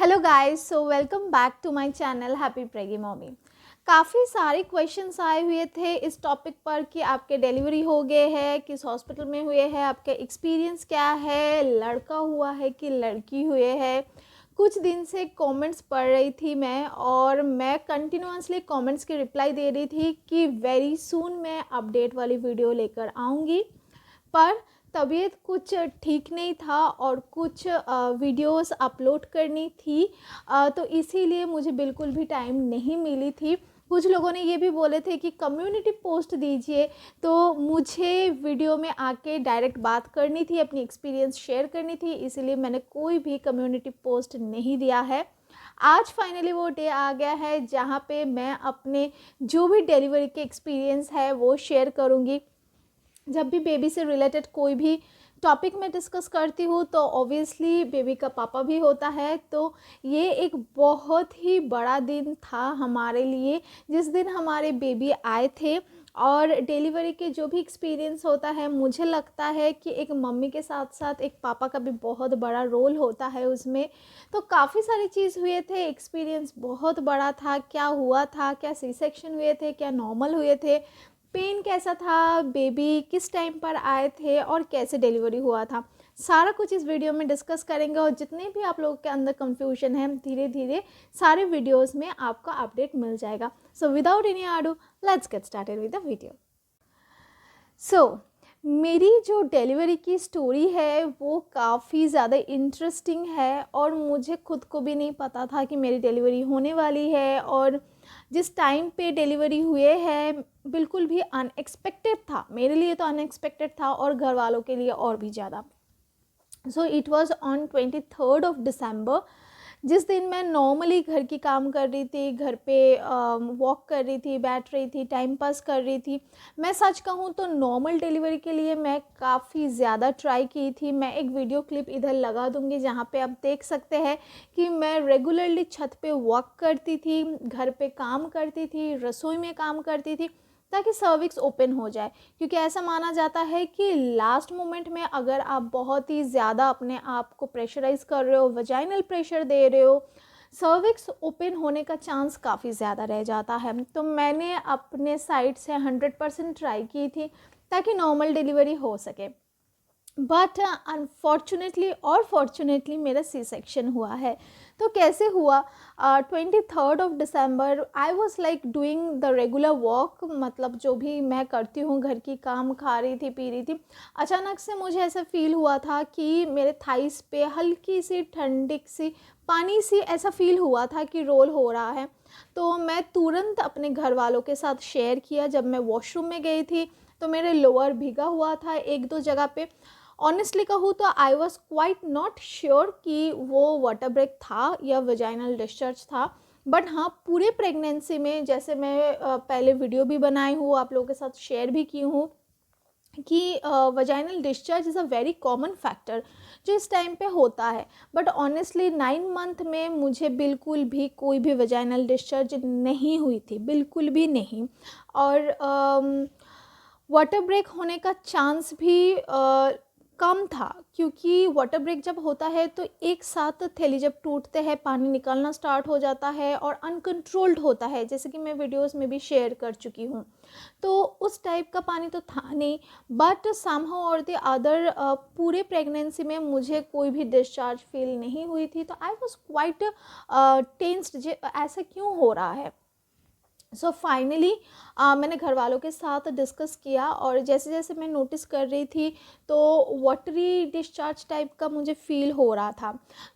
Hello guys, so welcome back to my channel happy preggy mommy. काफ़ी सारे questions आए हुए थे इस टॉपिक पर कि आपके डिलीवरी हो गए है, किस हॉस्पिटल में हुए हैं, आपका एक्सपीरियंस क्या है, लड़का हुआ है कि लड़की हुए है। कुछ दिन से कमेंट्स पढ़ रही थी मैं, और मैं कंटिन्यूसली कमेंट्स की रिप्लाई दे रही थी कि वेरी सून मैं अपडेट वाली वीडियो लेकर आऊँगी। पर तबीयत कुछ ठीक नहीं था और कुछ वीडियोस अपलोड करनी थी, तो इसीलिए मुझे बिल्कुल भी टाइम नहीं मिली थी। कुछ लोगों ने ये भी बोले थे कि कम्युनिटी पोस्ट दीजिए, तो मुझे वीडियो में आके डायरेक्ट बात करनी थी, अपनी एक्सपीरियंस शेयर करनी थी, इसीलिए मैंने कोई भी कम्युनिटी पोस्ट नहीं दिया है। आज फाइनली वो डे आ गया है जहाँ पे मैं अपने जो भी डिलीवरी के एक्सपीरियंस है वो शेयर करूँगी। जब भी बेबी से रिलेटेड कोई भी टॉपिक में डिस्कस करती हूँ तो ऑब्वियसली बेबी का पापा भी होता है, तो ये एक बहुत ही बड़ा दिन था हमारे लिए जिस दिन हमारे बेबी आए थे। और डिलीवरी के जो भी एक्सपीरियंस होता है, मुझे लगता है कि एक मम्मी के साथ साथ एक पापा का भी बहुत बड़ा रोल होता है उसमें। तो काफ़ी सारी चीज़ हुए थे, एक्सपीरियंस बहुत बड़ा था, क्या हुआ था, क्या सी सेक्शन हुए थे, क्या नॉर्मल हुए थे, पेन कैसा था, बेबी किस टाइम पर आए थे और कैसे डिलीवरी हुआ था, सारा कुछ इस वीडियो में डिस्कस करेंगे। और जितने भी आप लोगों के अंदर कंफ्यूजन है, धीरे धीरे सारे वीडियोस में आपका अपडेट मिल जाएगा। So without any ado, let's get started with the video. So मेरी जो डिलीवरी की स्टोरी है वो काफ़ी ज़्यादा इंटरेस्टिंग है, और मुझे खुद को भी नहीं पता था कि मेरी डिलीवरी होने वाली है। और जिस टाइम पे डिलीवरी हुए हैं बिल्कुल भी अनएक्सपेक्टेड था, मेरे लिए तो अनएक्सपेक्टेड था और घर वालों के लिए और भी ज़्यादा। So it was on 23rd of December, जिस दिन मैं नॉर्मली घर की काम कर रही थी, घर पे वॉक कर रही थी, बैठ रही थी, टाइम पास कर रही थी। मैं सच कहूँ तो नॉर्मल डिलीवरी के लिए मैं काफ़ी ज़्यादा ट्राई की थी। मैं एक वीडियो क्लिप इधर लगा दूँगी जहाँ पे आप देख सकते हैं कि मैं रेगुलरली छत पे वॉक करती थी, घर पे काम करती थी, रसोई में काम करती थी, ताकि सर्विक्स ओपन हो जाए। क्योंकि ऐसा माना जाता है कि लास्ट मोमेंट में अगर आप बहुत ही ज़्यादा अपने आप को प्रेशराइज कर रहे हो, वजाइनल प्रेशर दे रहे हो, सर्विक्स ओपन होने का चांस काफ़ी ज़्यादा रह जाता है। तो मैंने अपने साइड से 100% ट्राई की थी ताकि नॉर्मल डिलीवरी हो सके। बट अनफॉर्चुनेटली और फॉर्चुनेटली मेरा सी सेक्शन हुआ है। तो कैसे हुआ? 23rd of December I was like doing the regular walk, मतलब जो भी मैं करती हूँ, घर की काम, खा रही थी, पी रही थी। अचानक से मुझे ऐसा फील हुआ था कि मेरे थाइस पे हल्की सी ठंडी सी पानी सी ऐसा फील हुआ था कि रोल हो रहा है। तो मैं तुरंत अपने घर वालों के साथ शेयर किया। जब मैं वॉशरूम में गई थी तो मेरे लोअर भीगा हुआ था एक दो जगह पे। ऑनेस्टली कहूँ तो I was quite not sure कि वो वाटर ब्रेक था या वजाइनल डिस्चार्ज था। बट हाँ, पूरे प्रेगनेंसी में, जैसे मैं पहले वीडियो भी बनाई हूँ, आप लोगों के साथ शेयर भी की हूँ कि vaginal discharge is a very common factor जो इस टाइम पे होता है। बट ऑनेस्टली 9 मंथ में मुझे बिल्कुल भी कोई भी वजाइनल डिस्चार्ज नहीं हुई थी, बिल्कुल भी नहीं। और वाटर ब्रेक होने का चांस भी कम था, क्योंकि वाटर ब्रेक जब होता है तो एक साथ थैली जब टूटते हैं, पानी निकलना स्टार्ट हो जाता है और अनकंट्रोल्ड होता है, जैसे कि मैं वीडियोस में भी शेयर कर चुकी हूँ। तो उस टाइप का पानी तो था नहीं। बट समहाउ और द अदर पूरे प्रेगनेंसी में मुझे कोई भी डिस्चार्ज फील नहीं हुई थी। तो आई वॉज क्वाइट टेंस्ड, ऐसा क्यों हो रहा है। सो फाइनली मैंने घर वालों के साथ डिस्कस किया, और जैसे जैसे मैं नोटिस कर रही थी तो वाटरी डिस्चार्ज टाइप का मुझे फील हो रहा था।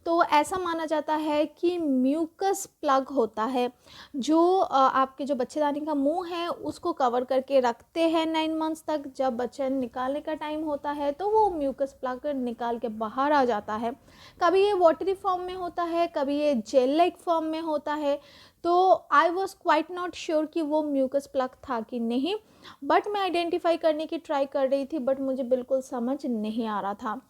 तो ऐसा माना जाता है कि म्यूकस प्लग होता है जो आपके जो बच्चेदानी का मुंह है उसको कवर करके रखते हैं 9 मंथ्स तक। जब बच्चा निकालने का टाइम होता है तो वो म्यूकस प्लग निकाल के बाहर आ जाता है। कभी ये वाटरी फॉर्म में होता है, कभी ये जेल लाइक फॉर्म में होता है। तो I was quite not sure कि वो म्यूकस प्लग था कि नहीं। बट मैं आइडेंटिफाई करने की ट्राई कर रही थी, बट मुझे बिल्कुल समझ नहीं आ रहा था।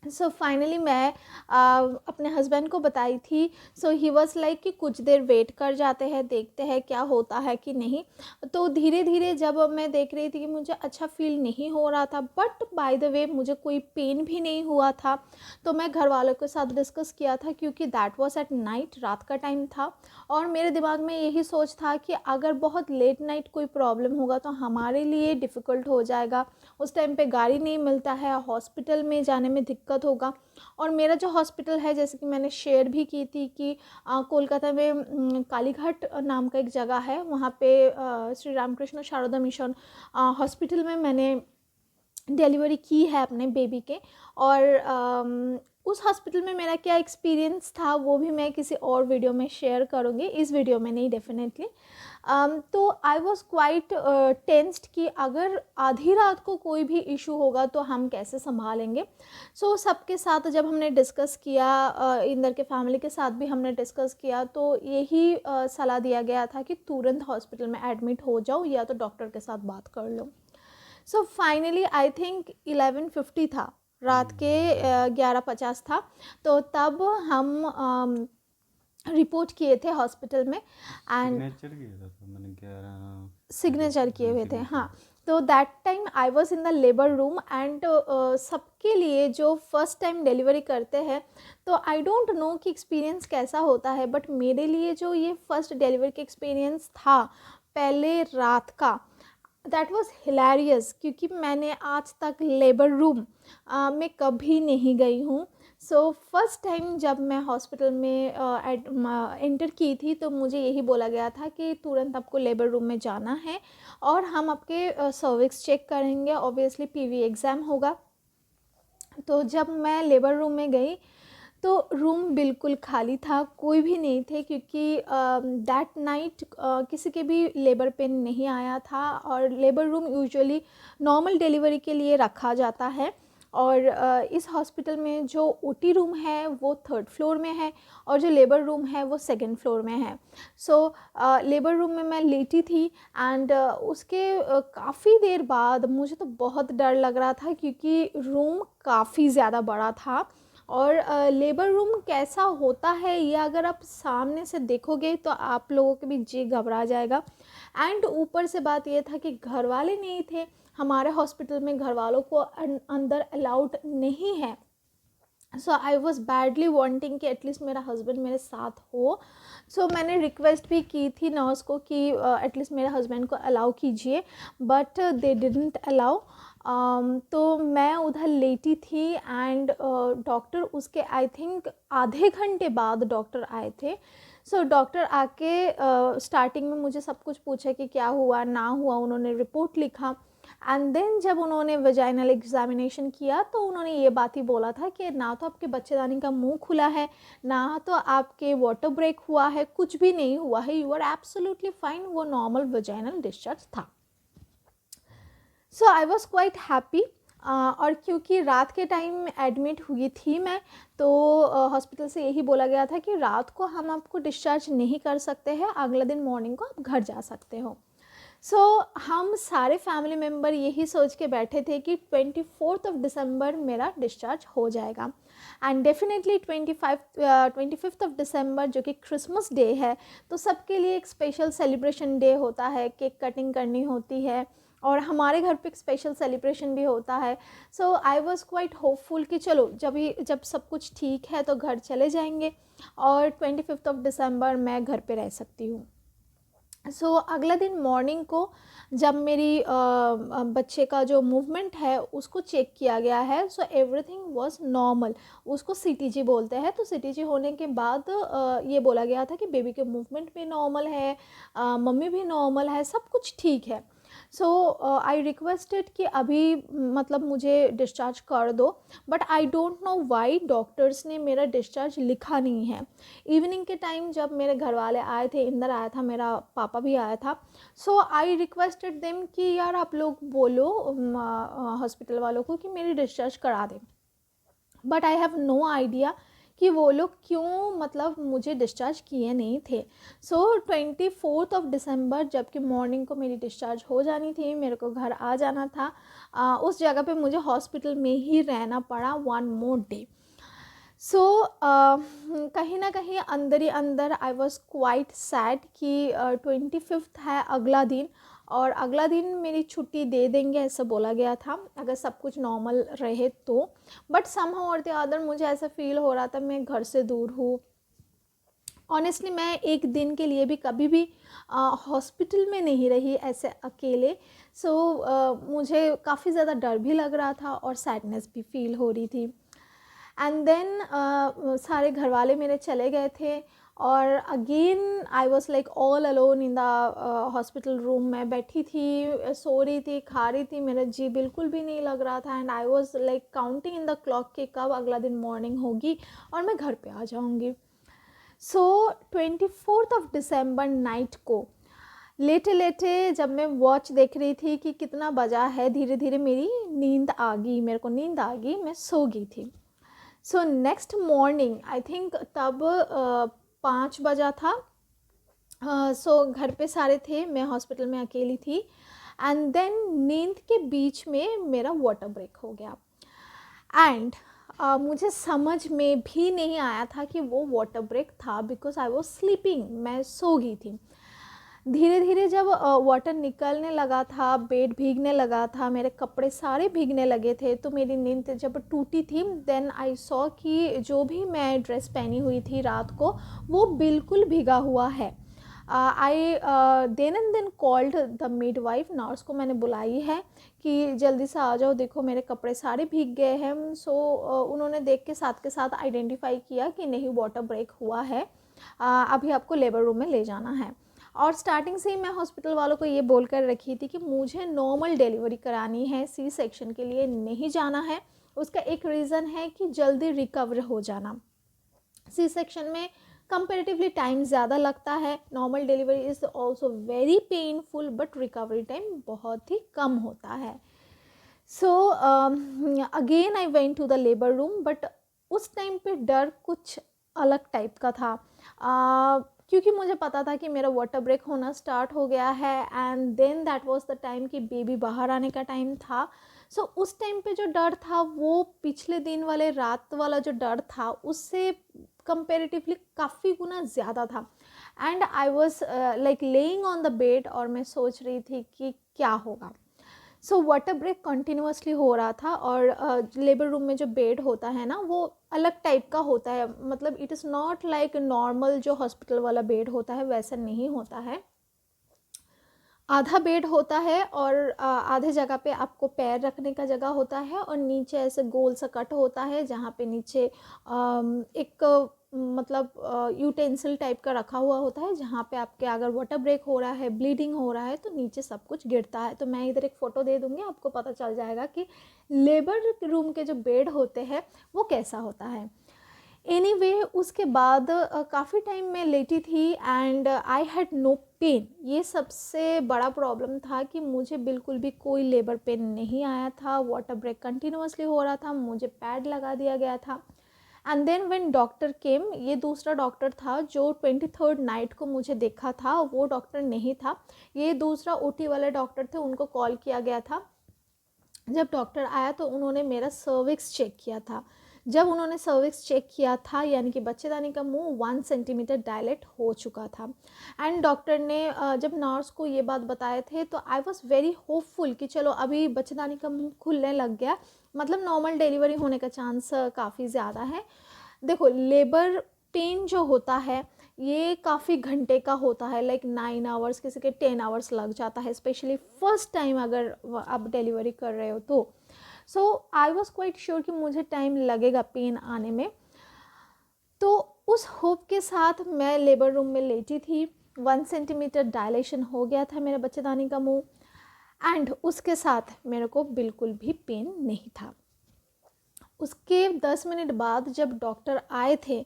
सो फाइनली मैं अपने हस्बैंड को बताई थी। सो ही वाज लाइक कि कुछ देर वेट कर जाते हैं, देखते हैं क्या होता है कि नहीं। तो धीरे धीरे जब मैं देख रही थी कि मुझे अच्छा फील नहीं हो रहा था, बट बाय द वे मुझे कोई पेन भी नहीं हुआ था, तो मैं घर वालों के साथ डिस्कस किया था, क्योंकि दैट वाज एट नाइट, रात का टाइम था। और मेरे दिमाग में यही सोच था कि अगर बहुत लेट नाइट कोई प्रॉब्लम होगा तो हमारे लिए डिफ़िकल्ट हो जाएगा। उस टाइम पे गाड़ी नहीं मिलता है, हॉस्पिटल में जाने में दिक्कत होगा। और मेरा जो हॉस्पिटल है, जैसे कि मैंने शेयर भी की थी कि कोलकाता में कालीघाट नाम का एक जगह है, वहाँ पे श्री रामकृष्ण शारदा मिशन हॉस्पिटल में मैंने डिलीवरी की है अपने बेबी के। और उस हॉस्पिटल में मेरा क्या एक्सपीरियंस था वो भी मैं किसी और वीडियो में शेयर करूँगी, इस वीडियो में नहीं डेफिनेटली। तो आई वॉज़ क्वाइट टेंस्ड कि अगर आधी रात को कोई भी इशू होगा तो हम कैसे संभालेंगे। सो सबके साथ जब हमने डिस्कस किया, इंदर के फैमिली के साथ भी हमने डिस्कस किया, तो यही सलाह दिया गया था कि तुरंत हॉस्पिटल में एडमिट हो जाओ या तो डॉक्टर के साथ बात कर लो। सो फाइनली आई थिंक 11:50 था, रात के 11:50 था। तो तब हम रिपोर्ट किए थे हॉस्पिटल में, एंड सिग्नेचर किया था तो मैंने 11 सिग्नेचर किए हुए थे, सिग्नेचर। हाँ। तो that time I was in the labour room, and सबके लिए जो फर्स्ट टाइम डिलीवरी करते हैं, तो आई डोंट नो कि एक्सपीरियंस कैसा होता है, बट मेरे लिए जो ये फर्स्ट डिलीवरी का एक्सपीरियंस था पहले रात का, दैट वॉज हिलेरियस, क्योंकि मैंने आज तक लेबर रूम में कभी नहीं गई हूँ। सो फर्स्ट टाइम जब मैं हॉस्पिटल में एंटर की थी, तो मुझे यही बोला गया था कि तुरंत आपको लेबर रूम में जाना है और हम आपके सर्विक्स चेक करेंगे, ऑब्वियसली पीवी एग्ज़ाम होगा। तो जब मैं लेबर रूम में गई तो रूम बिल्कुल खाली था, कोई भी नहीं थे, क्योंकि दैट नाइट किसी के भी लेबर पेन नहीं आया था। और labour room usually normal delivery के लिए रखा जाता है। और इस हॉस्पिटल में जो ओटी रूम है वो थर्ड फ्लोर में है, और जो लेबर रूम है वो सेकंड फ्लोर में है। सो लेबर रूम में मैं लेटी थी, एंड उसके काफ़ी देर बाद मुझे तो बहुत डर लग रहा था, क्योंकि रूम काफ़ी ज़्यादा बड़ा था। और लेबर रूम कैसा होता है ये अगर आप सामने से देखोगे तो आप लोगों के भी जी घबरा जाएगा। एंड ऊपर से बात ये था कि घर वाले नहीं थे, हमारे हॉस्पिटल में घर वालों को अंदर अलाउड नहीं है। सो आई वॉज बैडली वॉन्टिंग कि एटलीस्ट मेरा हस्बैंड मेरे साथ हो। सो मैंने रिक्वेस्ट भी की थी नर्स को कि एटलीस्ट मेरे हस्बैंड को अलाउ कीजिए, बट दे डिडंट अलाउ। तो मैं उधर लेटी थी, एंड डॉक्टर उसके आई थिंक आधे घंटे बाद डॉक्टर आए थे। सो डॉक्टर आके स्टार्टिंग में मुझे सब कुछ पूछा कि क्या हुआ ना हुआ, उन्होंने रिपोर्ट लिखा। एंड देन जब उन्होंने वेजाइनल एग्जामिनेशन किया तो उन्होंने ये बात ही बोला था कि ना तो आपके बच्चेदानी का मुंह खुला है, ना तो आपके वाटर ब्रेक हुआ है, कुछ भी नहीं हुआ है, यू आर एब्सोल्युटली फाइन, वो नॉर्मल वेजाइनल डिस्चार्ज था। सो आई वॉज क्वाइट हैप्पी। और क्योंकि रात के टाइम एडमिट हुई थी मैं, तो हॉस्पिटल से यही बोला गया था कि रात को हम आपको डिस्चार्ज नहीं कर सकते हैं, अगले दिन मॉर्निंग को आप घर जा सकते हो। सो हम सारे फैमिली मेम्बर यही सोच के बैठे थे कि 24 मेरा डिस्चार्ज हो जाएगा। एंड डेफिनेटली 25th दिसंबर जो कि क्रिसमस डे है, तो सबके लिए एक स्पेशल सेलिब्रेशन डे होता है, केक कटिंग करनी होती है, और हमारे घर पे एक स्पेशल सेलिब्रेशन भी होता है। सो आई वॉज़ क्वाइट होपफुल कि चलो जब सब कुछ ठीक है तो घर चले जाएंगे, और 25 दिसंबर मैं घर पे रह सकती हूँ। सो अगला दिन मॉर्निंग को जब मेरी बच्चे का जो मूवमेंट है उसको चेक किया गया है, सो एवरीथिंग वाज नॉर्मल। उसको सीटीजी बोलते हैं। तो सीटीजी होने के बाद ये बोला गया था कि बेबी के मूवमेंट भी नॉर्मल है, मम्मी भी नॉर्मल है, सब कुछ ठीक है। सो आई रिक्वेस्टेड कि अभी मतलब मुझे डिस्चार्ज कर दो, but I don't know why doctors ने मेरा डिस्चार्ज लिखा नहीं है। इवनिंग के टाइम जब मेरे घर वाले आए थे, इंदर आया था, मेरा पापा भी आया था, सो आई रिक्वेस्टेड देम कि यार आप लोग बोलो हॉस्पिटल वालों को कि मेरी डिस्चार्ज करा दें। But I have no idea कि वो लोग क्यों मतलब मुझे डिस्चार्ज किए नहीं थे। सो 24 दिसंबर जबकि मॉर्निंग को मेरी डिस्चार्ज हो जानी थी, मेरे को घर आ जाना था, उस जगह पे मुझे हॉस्पिटल में ही रहना पड़ा 1 more day। सो कहीं ना कहीं अंदर ही अंदर आई वॉज क्वाइट सैड कि 25th है अगला दिन, और अगला दिन मेरी छुट्टी दे देंगे ऐसा बोला गया था अगर सब कुछ नॉर्मल रहे तो। बट समहाउ और द अदर मुझे ऐसा फील हो रहा था मैं घर से दूर हूँ। ऑनेस्टली मैं एक दिन के लिए भी कभी भी हॉस्पिटल में नहीं रही ऐसे अकेले। सो मुझे काफ़ी ज़्यादा डर भी लग रहा था और सैडनेस भी फील हो रही थी। एंड देन सारे घर वाले मेरे चले गए थे, और again I was like all alone in the hospital room. मैं बैठी थी, सो रही थी, खा रही थी, मेरा जी बिल्कुल भी नहीं लग रहा था, and I was like counting in the clock कि कब अगला दिन मॉर्निंग होगी और मैं घर पे आ जाऊँगी। सो 24 दिसंबर नाइट को लेटे लेटे जब मैं वॉच देख रही थी कि कितना बजा है, धीरे धीरे मेरी नींद आ गई, मेरे को नींद आ गई, मैं सो गई थी। So next morning I think तब 5 बजा था। सो घर पे सारे थे, मैं हॉस्पिटल में अकेली थी, एंड देन नींद के बीच में मेरा वाटर ब्रेक हो गया। एंड मुझे समझ में भी नहीं आया था कि वो वाटर ब्रेक था, बिकॉज आई वॉज स्लीपिंग, मैं सो गई थी। धीरे धीरे जब वाटर निकलने लगा था, बेड भीगने लगा था, मेरे कपड़े सारे भीगने लगे थे, तो मेरी नींद जब टूटी थी देन आई सॉ कि जो भी मैं ड्रेस पहनी हुई थी रात को वो बिल्कुल भीगा हुआ है। I then and then called the midwife, nurse को मैंने बुलाई है कि जल्दी से आ जाओ, देखो मेरे कपड़े सारे भीग गए हैं। सो उन्होंने देख के साथ आइडेंटिफाई किया कि नहीं वाटर ब्रेक हुआ है, अभी आपको लेबर रूम में ले जाना है। और स्टार्टिंग से ही मैं हॉस्पिटल वालों को ये बोल कर रखी थी कि मुझे नॉर्मल डिलीवरी करानी है, सी सेक्शन के लिए नहीं जाना है। उसका एक रीज़न है कि जल्दी रिकवर हो जाना। सी सेक्शन में कंपेरेटिवली टाइम ज़्यादा लगता है, normal delivery is also very painful, but recovery time बहुत ही कम होता है। So again I went to the labour room, but उस टाइम पे डर कुछ अलग टाइप का था, क्योंकि मुझे पता था कि मेरा वाटर ब्रेक होना स्टार्ट हो गया है, and then that was the time कि बेबी बाहर आने का टाइम था। सो उस टाइम पे जो डर था वो पिछले दिन वाले रात वाला जो डर था उससे कंपेरेटिवली काफ़ी गुना ज़्यादा था। And I was like laying on the bed, और मैं सोच रही थी कि क्या होगा। सो वाटर ब्रेक कंटिन्यूसली हो रहा था, और लेबर रूम में जो बेड होता है ना वो अलग टाइप का होता है, मतलब it is not like normal जो हॉस्पिटल वाला बेड होता है वैसा नहीं होता है। आधा बेड होता है, और आधे जगह पे आपको पैर रखने का जगह होता है, और नीचे ऐसे गोल सा कट होता है जहाँ पे नीचे एक मतलब यूटेंसिल टाइप का रखा हुआ होता है, जहाँ पे आपके अगर वाटर ब्रेक हो रहा है, ब्लीडिंग हो रहा है तो नीचे सब कुछ गिरता है। तो मैं इधर एक फ़ोटो दे दूँगी, आपको पता चल जाएगा कि लेबर रूम के जो बेड होते हैं वो कैसा होता है। एनीवे उसके बाद काफ़ी टाइम मैं लेटी थी, and I had no pain. ये सबसे बड़ा प्रॉब्लम था कि मुझे बिल्कुल भी कोई लेबर पेन नहीं आया था। वाटर ब्रेक कंटिन्यूसली हो रहा था, मुझे पैड लगा दिया गया था। And then when doctor came, ये दूसरा डॉक्टर था जो 23rd नाइट को मुझे देखा था, वो डॉक्टर नहीं था, ये दूसरा ओटी वाले डॉक्टर थे, उनको कॉल किया गया था। जब डॉक्टर आया तो उन्होंने मेरा सर्विक्स चेक किया था। जब उन्होंने सर्विक्स चेक किया था यानी कि बच्चेदानी का मुंह 1 सेंटीमीटर डायलेट हो चुका था। एंड डॉक्टर ने जब नर्स को ये बात बताए थे तो आई वॉज वेरी होपफुल कि चलो अभी बच्चेदानी का मुंह खुलने लग गया, मतलब नॉर्मल डिलीवरी होने का चांस काफ़ी ज़्यादा है। देखो लेबर पेन जो होता है ये काफ़ी घंटे का होता है, लाइक 9 आवर्स, किसी के 10 आवर्स लग जाता है, स्पेशली फर्स्ट टाइम अगर आप डिलीवरी कर रहे हो तो। सो आई वॉज क्वाइट श्योर कि मुझे टाइम लगेगा पेन आने में। तो उस होप के साथ मैं लेबर रूम में लेटी थी। 1 सेंटीमीटर डायलेशन हो गया था मेरे बच्चेदानी का मुंह, एंड उसके साथ मेरे को बिल्कुल भी पेन नहीं था। उसके 10 मिनट बाद जब डॉक्टर आए थे,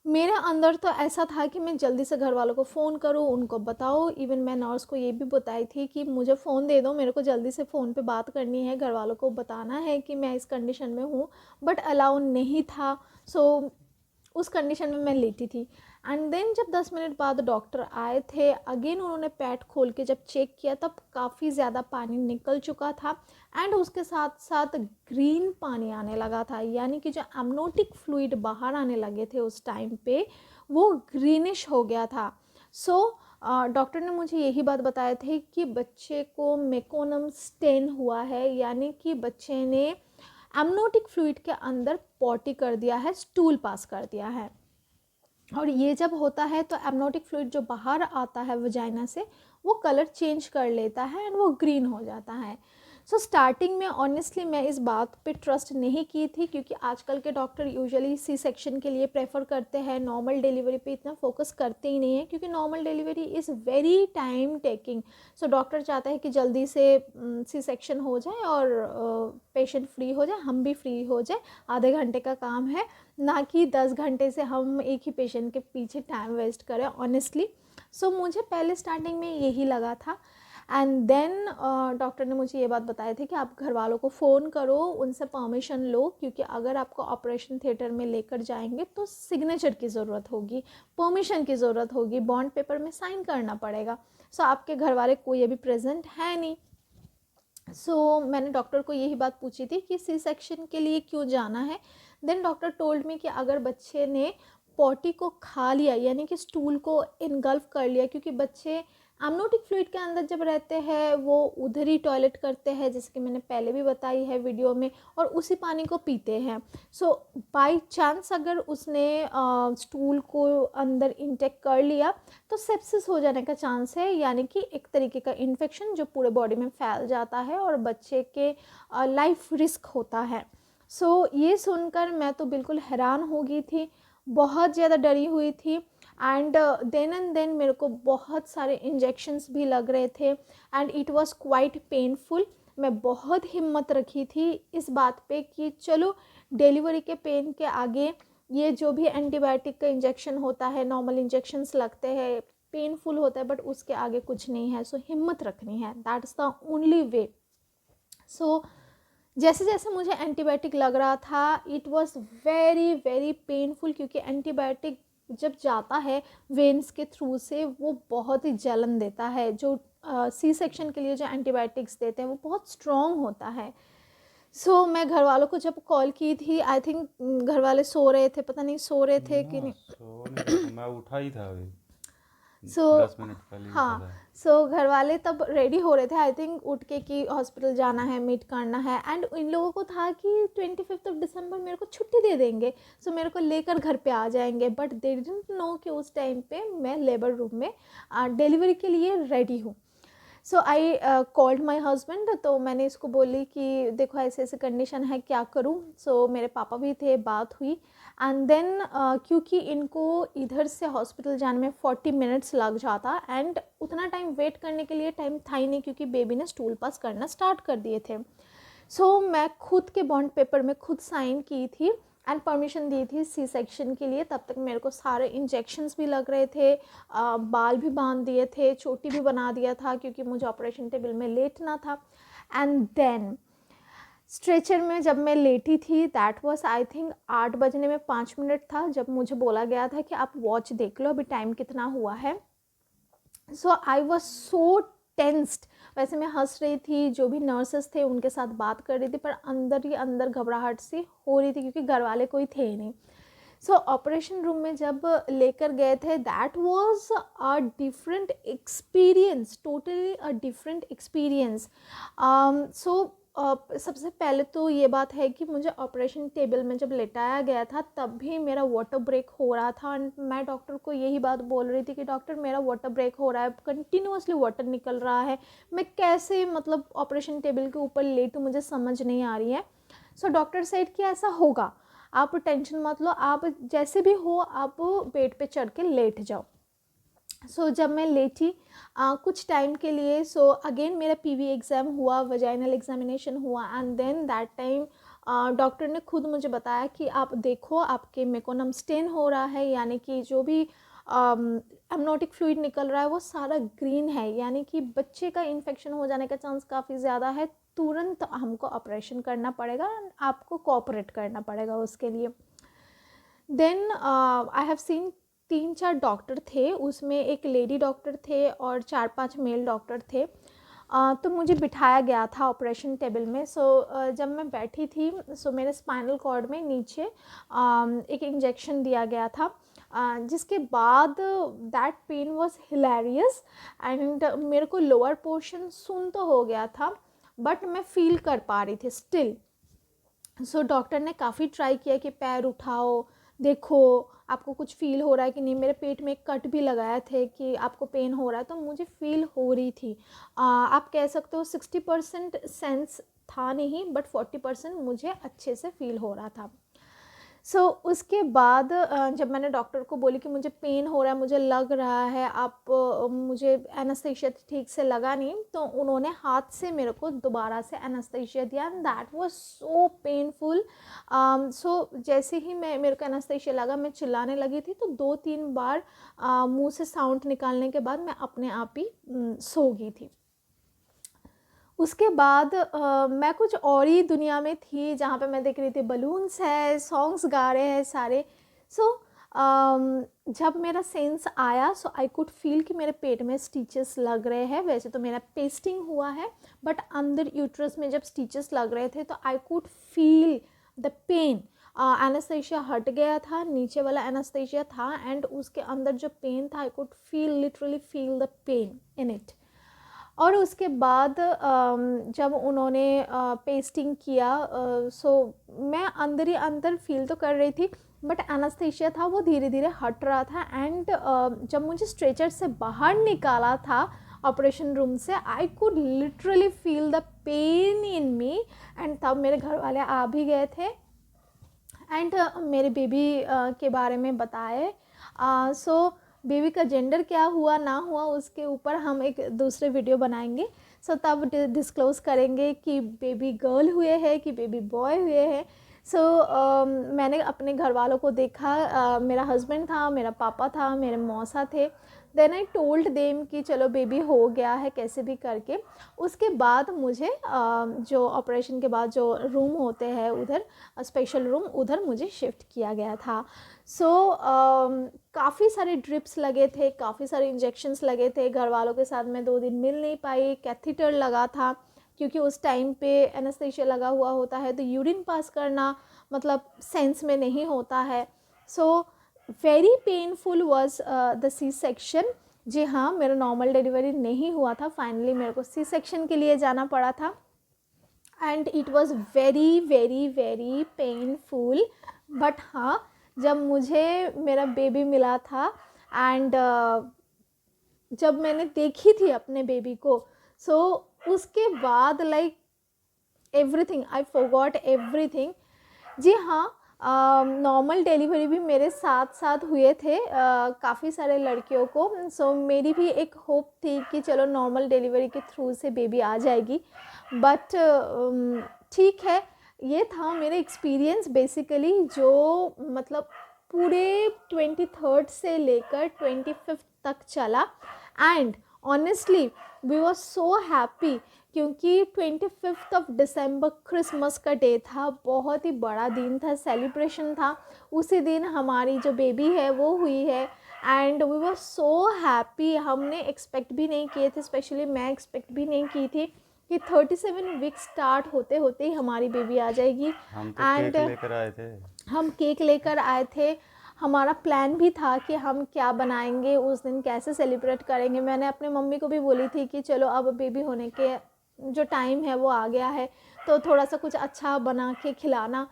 मेरे अंदर तो ऐसा था कि मैं जल्दी से घर वालों को फ़ोन करूं, उनको बताओ। इवन मैं नर्स को ये भी बताई थी कि मुझे फ़ोन दे दो, मेरे को जल्दी से फ़ोन पे बात करनी है, घर वालों को बताना है कि मैं इस कंडीशन में हूँ, बट अलाउ नहीं था। सो उस कंडीशन में मैं लेटी थी। एंड देन जब 10 मिनट बाद डॉक्टर आए थे, अगेन उन्होंने पेट खोल के जब चेक किया तब काफ़ी ज़्यादा पानी निकल चुका था एंड उसके साथ साथ ग्रीन पानी आने लगा था, यानी कि जो एमनोटिक फ्लूइड बाहर आने लगे थे उस टाइम पे वो ग्रीनिश हो गया था। सो डॉक्टर ने मुझे यही बात बताए थे कि बच्चे को मेकोनम स्टेन हुआ है, यानी कि बच्चे ने एमनोटिक फ्लूइड के अंदर पॉटी कर दिया है, स्टूल पास कर दिया है। और ये जब होता है तो एमनोटिक फ्लूइड जो बाहर आता है वजाइना से वो कलर चेंज कर लेता है एंड वो ग्रीन हो जाता है। सो स्टार्टिंग में ऑनेस्टली मैं इस बात पे ट्रस्ट नहीं की थी, क्योंकि आजकल के डॉक्टर यूजुअली सी सेक्शन के लिए प्रेफर करते हैं, नॉर्मल डिलीवरी पे इतना फोकस करते ही नहीं है, क्योंकि normal delivery is very time taking. So doctor चाहते हैं कि जल्दी से सी सेक्शन हो जाए और पेशेंट फ्री हो जाए, हम भी फ्री हो जाए। आधे घंटे का काम है, ना कि 10 घंटे से हम एक ही पेशेंट के पीछे टाइम वेस्ट करें ऑनेस्टली। सो मुझे पहले स्टार्टिंग में यही लगा था। एंड देन डॉक्टर ने मुझे ये बात बताई थी कि आप घर वालों को फ़ोन करो, उनसे परमिशन लो, क्योंकि अगर आपको ऑपरेशन थिएटर में लेकर जाएंगे तो सिग्नेचर की ज़रूरत होगी, परमिशन की ज़रूरत होगी, बॉन्ड पेपर में साइन करना पड़ेगा। सो आपके घर वाले कोई अभी प्रेजेंट है नहीं। मैंने डॉक्टर को यही बात पूछी थी कि सी सेक्शन के लिए क्यों जाना है। देन डॉक्टर टोल्ड मी कि अगर बच्चे ने पॉटी को खा लिया, यानी कि स्टूल को इनगल्फ कर लिया, क्योंकि बच्चे एमनोटिक फ्लूइड के अंदर जब रहते हैं वो उधर ही टॉयलेट करते हैं, जैसे कि मैंने पहले भी बताई है वीडियो में, और उसी पानी को पीते हैं। बाय चांस अगर उसने स्टूल को अंदर इंटेक कर लिया तो सेप्सिस हो जाने का चांस है, यानी कि एक तरीके का इन्फेक्शन जो पूरे बॉडी में फैल जाता है और बच्चे के लाइफ रिस्क होता है। ये सुनकर मैं तो बिल्कुल हैरान हो गई थी, बहुत ज़्यादा डरी हुई थी। एंड देन एंड देन मेरे को बहुत सारे इंजेक्शन्स भी लग रहे थे and it was quite painful. मैं बहुत हिम्मत रखी थी इस बात पे कि चलो डिलीवरी के पेन के आगे ये जो भी एंटीबायोटिक का इंजेक्शन होता है, नॉर्मल इंजेक्शन्स लगते हैं, पेनफुल होता है, बट उसके आगे कुछ नहीं है। हिम्मत रखनी है, that is the only way. जैसे जैसे मुझे एंटीबायोटिक लग रहा था it was very very painful, क्योंकि एंटीबायोटिक जब जाता है वेन्स के थ्रू से वो बहुत ही जलन देता है। जो सी सेक्शन के लिए जो एंटीबायोटिक्स देते हैं वो बहुत स्ट्रॉन्ग होता है। मैं घर वालों को जब कॉल की थी, आई थिंक घर वाले सो रहे थे, पता नहीं सो रहे थे कि ना नहीं। सो नहीं रहा था, मैं उठा ही था अभी, सो 10 मिनट पहले ही उठा हाँ, था। घर वाले तब रेडी हो रहे थे आई थिंक उठ के कि हॉस्पिटल जाना है, मीट करना है। एंड इन लोगों को था कि 25 दिसंबर मेरे को छुट्टी दे देंगे, मेरे को लेकर घर पे आ जाएंगे, बट दे डिडंट नो कि उस टाइम पे मैं लेबर रूम में डिलीवरी के लिए रेडी हूँ। आई कॉल्ड माई हस्बैंड, तो मैंने इसको बोली कि देखो ऐसे ऐसे कंडीशन है, क्या करूँ। मेरे पापा भी थे, बात हुई। एंड देन क्योंकि इनको इधर से हॉस्पिटल जाने में 40 मिनट्स लग जाता एंड उतना टाइम वेट करने के लिए टाइम था ही नहीं, क्योंकि बेबी ने स्टूल पास करना स्टार्ट कर दिए थे। मैं खुद के बॉन्ड पेपर में खुद साइन की थी एंड परमिशन दी थी सी सेक्शन के लिए। तब तक मेरे को सारे इंजेक्शन्स भी लग रहे थे, बाल भी बांध दिए थे, चोटी भी बना दिया था, क्योंकि मुझे ऑपरेशन टेबल में लेटना था। एंड देन स्ट्रेचर में जब मैं लेटी थी दैट वाज आई थिंक 8 बजने में 5 मिनट था, जब मुझे बोला गया था कि आप वॉच देख लो अभी टाइम कितना हुआ है। I was so tensed. वैसे मैं हंस रही थी, जो भी नर्सेस थे उनके साथ बात कर रही थी, पर अंदर ही अंदर घबराहट सी हो रही थी, क्योंकि घर वाले कोई थे ही नहीं। ऑपरेशन रूम में जब लेकर गए थे that was a different experience, totally a different experience. सबसे पहले तो ये बात है कि मुझे ऑपरेशन टेबल में जब लेटाया गया था तब भी मेरा वाटर ब्रेक हो रहा था एंड मैं डॉक्टर को यही बात बोल रही थी कि डॉक्टर मेरा वाटर ब्रेक हो रहा है, कंटिन्यूअसली वाटर निकल रहा है, मैं कैसे मतलब ऑपरेशन टेबल के ऊपर लेटूँ, मुझे समझ नहीं आ रही है। डॉक्टर सेड कि ऐसा होगा, आप टेंशन मत लो, आप जैसे भी हो आप बेड पे चढ़ के लेट जाओ। जब मैं लेटी कुछ टाइम के लिए, अगेन मेरा पीवी एग्ज़ाम हुआ, वजाइनल एग्जामिनेशन हुआ and then that time doctor ने खुद मुझे बताया कि आप देखो आपके मेकोनम स्टेन हो रहा है, यानी कि जो भी एमनोटिक फ्लूइड निकल रहा है वो सारा ग्रीन है, यानी कि बच्चे का इन्फेक्शन हो जाने का चांस काफ़ी ज़्यादा है, तुरंत हमको ऑपरेशन करना पड़ेगा, आपको कोऑपरेट करना पड़ेगा उसके लिए। Then I have seen 3-4 doctor थे, उसमें एक लेडी डॉक्टर थे और 4-5 मेल डॉक्टर थे। तो मुझे बिठाया गया था ऑपरेशन टेबल में। जब मैं बैठी थी मेरे स्पाइनल कॉर्ड में नीचे एक इंजेक्शन दिया गया था, जिसके बाद that pain was hilarious and मेरे को लोअर पोर्शन सुन तो हो गया था बट मैं फील कर पा रही थी स्टिल। डॉक्टर ने काफ़ी ट्राई किया कि पैर उठाओ, देखो आपको कुछ फील हो रहा है कि नहीं। मेरे पेट में एक कट भी लगाए थे कि आपको पेन हो रहा है, तो मुझे फील हो रही थी। आप कह सकते हो 60% सेंस था नहीं बट 40% मुझे अच्छे से फील हो रहा था। उसके बाद जब मैंने डॉक्टर को बोली कि मुझे पेन हो रहा है, मुझे लग रहा है, आप मुझे एनास्थेशिया ठीक से लगा नहीं, तो उन्होंने हाथ से मेरे को दोबारा से एनास्थेशिया दिया and that was so painful. जैसे ही मेरे को एनास्थेशिया लगा, मैं चिल्लाने लगी थी, तो 2-3 बार मुंह से साउंड निकालने के बाद मैं अपने आप ही सो गई थी। उसके बाद मैं कुछ और ही दुनिया में थी, जहाँ पे मैं देख रही थी बलून्स है, सॉन्ग्स गा रहे हैं सारे। जब मेरा सेंस आया आई कुड फील कि मेरे पेट में स्टिचेस लग रहे हैं। वैसे तो मेरा पेस्टिंग हुआ है बट अंदर यूट्रस में जब स्टिचेस लग रहे थे तो I could feel the pain. Anaesthesia हट गया था, नीचे वाला एनास्थेशिया था एंड उसके अंदर जो पेन था आई could feel, literally feel the pain in it. और उसके बाद जब उन्होंने पेस्टिंग किया, मैं अंदर ही अंदर फील तो कर रही थी बट एनास्थेशिया था वो धीरे धीरे हट रहा था एंड जब मुझे स्ट्रेचर से बाहर निकाला था ऑपरेशन रूम से, I could literally feel the pain in me and तब मेरे घर वाले आ भी गए थे एंड मेरे बेबी के बारे में बताए। बेबी का जेंडर क्या हुआ ना हुआ उसके ऊपर हम एक दूसरे वीडियो बनाएंगे। तब डिस्क्लोज़ करेंगे कि बेबी गर्ल हुए हैं कि बेबी बॉय हुए हैं। मैंने अपने घर वालों को देखा, मेरा हस्बैंड था, मेरा पापा था, मेरे मौसा थे। देन आई टोल्ड देम कि चलो बेबी हो गया है कैसे भी करके। उसके बाद मुझे जो ऑपरेशन के बाद जो रूम होते हैं उधर, स्पेशल रूम, उधर मुझे शिफ्ट किया गया था। काफ़ी सारे ड्रिप्स लगे थे, काफ़ी सारे इंजेक्शन्स लगे थे। घर वालों के साथ मैं 2 दिन मिल नहीं पाई। कैथीटर लगा था क्योंकि उस टाइम पे एनास्थेशिया लगा हुआ होता है तो यूरिन पास करना मतलब सेंस में नहीं होता है। Very painful was the C section. जी हाँ, मेरा नॉर्मल डिलीवरी नहीं हुआ था, फाइनली मेरे को सी सेक्शन के लिए जाना पड़ा था and it was very very very painful. But हाँ, जब मुझे मेरा बेबी मिला था एंड जब मैंने देखी थी अपने बेबी को, उसके बाद like everything, I forgot everything. जी हाँ, नॉर्मल डिलीवरी भी मेरे साथ साथ हुए थे काफ़ी सारे लड़कियों को। मेरी भी एक होप थी कि चलो नॉर्मल डिलीवरी के थ्रू से बेबी आ जाएगी। बट ठीक है, ये था मेरा एक्सपीरियंस बेसिकली, जो मतलब पूरे 23rd से लेकर 25th तक चला and honestly we were so happy क्योंकि 25th ऑफ दिसंबर क्रिसमस का डे था, बहुत ही बड़ा दिन था, सेलिब्रेशन था। उसी दिन हमारी जो बेबी है वो हुई है and we were so happy. हमने एक्सपेक्ट भी नहीं किए थे, स्पेशली मैं एक्सपेक्ट भी नहीं की थी कि 37 वीक स्टार्ट होते होते ही हमारी बेबी आ जाएगी। हम तो केक लेकर आए थे। हम केक लेकर आए थे। हमारा प्लान भी था कि हम क्या बनाएंगे उस दिन, कैसे सेलिब्रेट करेंगे। मैंने अपने मम्मी को भी बोली थी कि चलो अब बेबी होने के जो टाइम है वो आ गया है तो थोड़ा सा कुछ अच्छा बना के खिलाना।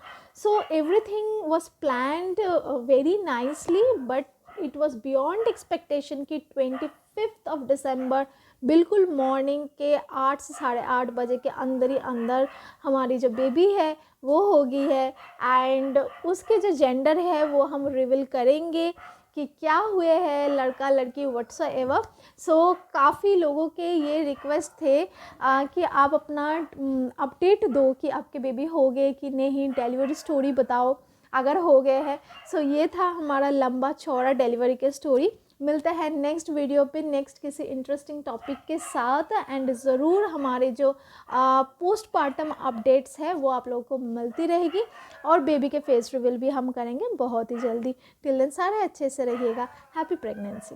Everything was planned very nicely but it was beyond expectation कि 25th ऑफ दिसंबर बिल्कुल मॉर्निंग के 8 से 8:30 बजे के अंदर ही अंदर हमारी जो बेबी है वो होगी है एंड उसके जो जेंडर है वो हम रिवील करेंगे कि क्या हुए हैं, लड़का लड़की व्हाट्सएवर। काफ़ी लोगों के ये रिक्वेस्ट थे कि आप अपना अपडेट दो कि आपके बेबी हो गए कि नहीं, डिलीवरी स्टोरी बताओ अगर हो गए हैं। ये था हमारा लंबा चौड़ा डिलीवरी के स्टोरी। मिलते हैं नेक्स्ट वीडियो पे नेक्स्ट किसी इंटरेस्टिंग टॉपिक के साथ। एंड ज़रूर हमारे जो पोस्टपार्टम अपडेट्स है वो आप लोगों को मिलती रहेगी, और बेबी के फेस रिवील भी हम करेंगे बहुत ही जल्दी। टिल देन सारे अच्छे से रहिएगा। Happy pregnancy.